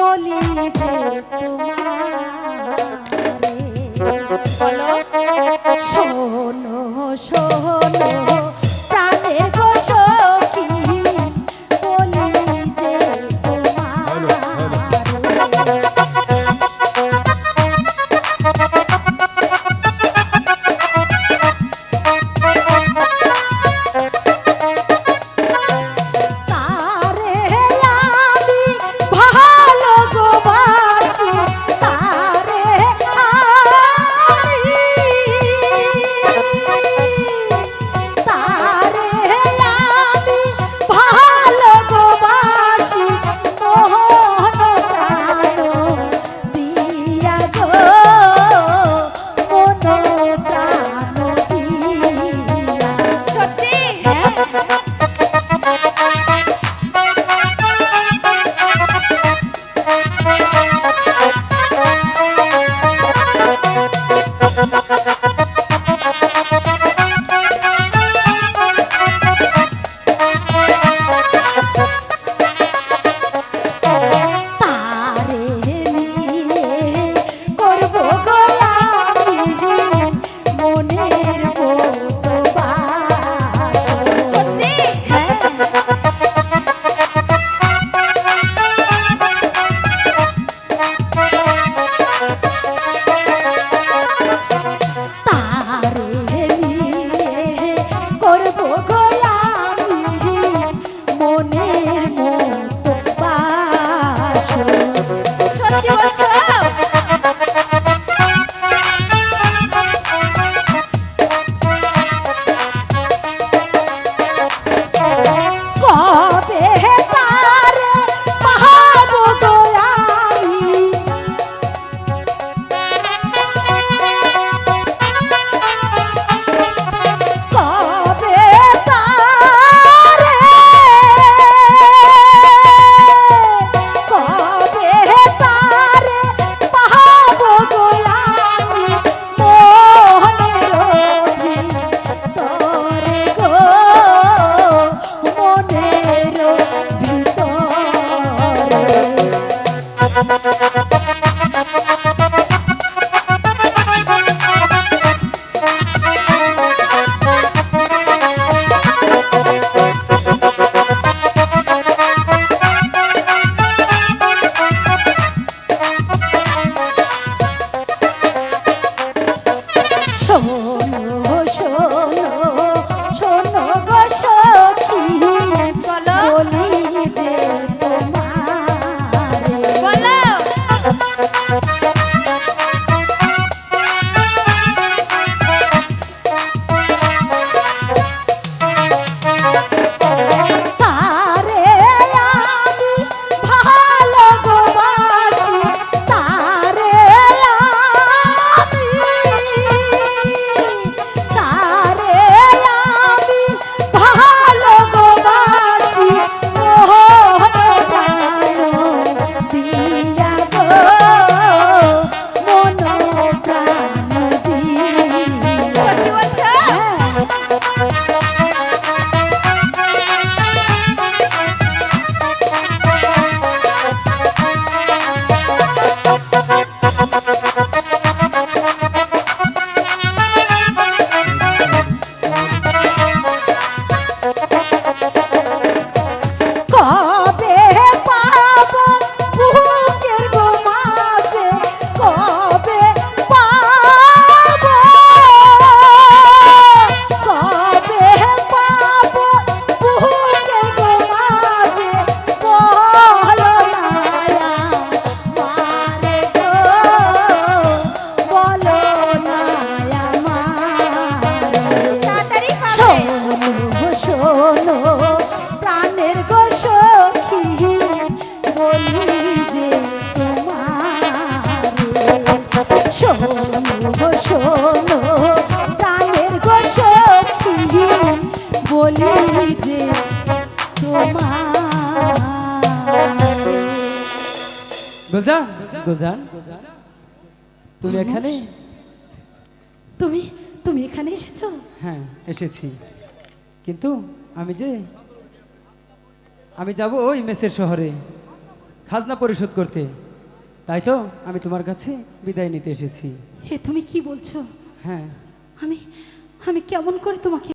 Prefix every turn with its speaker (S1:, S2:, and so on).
S1: বলি যে তোমারে
S2: বলো
S1: শোনো শোনো প্রাণের গো সখী বলি যে তোমারে তারে আমি ভালোবাসি তারে আমি তারে আমি ভালোবাসি মোহন প্রাণ দিয়া গো মন প্রাণ দিয়া
S2: সত্যি
S1: তারে নিয়ে করব গোলামি মনের মতো বাস
S2: সত্যি
S1: তারে নিয়ে করব গোলামি মনের মতো বাস
S2: সত্যি বলছো
S1: কবে তারে পাহাবো গো আমি কবে তারে কবে তারে পাহাবো গো আমি মোহনের ভিতরে গো মনের ভিতরে শোনো শোনো শোনো গো সখী
S2: বলো
S1: বলি যে তোমারে
S2: বলো
S1: তারে আমি ভালোবাসি তারে আমি তারে আমি ভালোবাসি মোহন প্রাণ দিয়া গো মন প্রাণ দিয়া
S2: সত্যি বলছো
S1: কবে পাবো বুকের গো মাঝে কবে পাবো কবে পাবো বুকের গো মাঝে বলো না আমারে গো বলো না আমারে
S2: তাড়াতাড়ি খাবে
S1: শোনো শোনো প্রাণের গো সখী বলি যে তোমারে শোনো শোনো প্রাণের গো সখী বলি যে তোমারে
S3: গুলজান গুলজান তুমি এখানে
S1: তুমি তুমি এখানে এসেছো
S3: হ্যাঁ এসেছি কিন্তু আমি যাব ওই মেসের শহরে খাজনা পরিশোধ করতে। তাই তো আমি তোমার কাছে বিদায় নিতে এসেছি।
S1: হে তুমি কি বলছো?
S3: হ্যাঁ,
S1: আমি আমি কেমন করে তোমাকে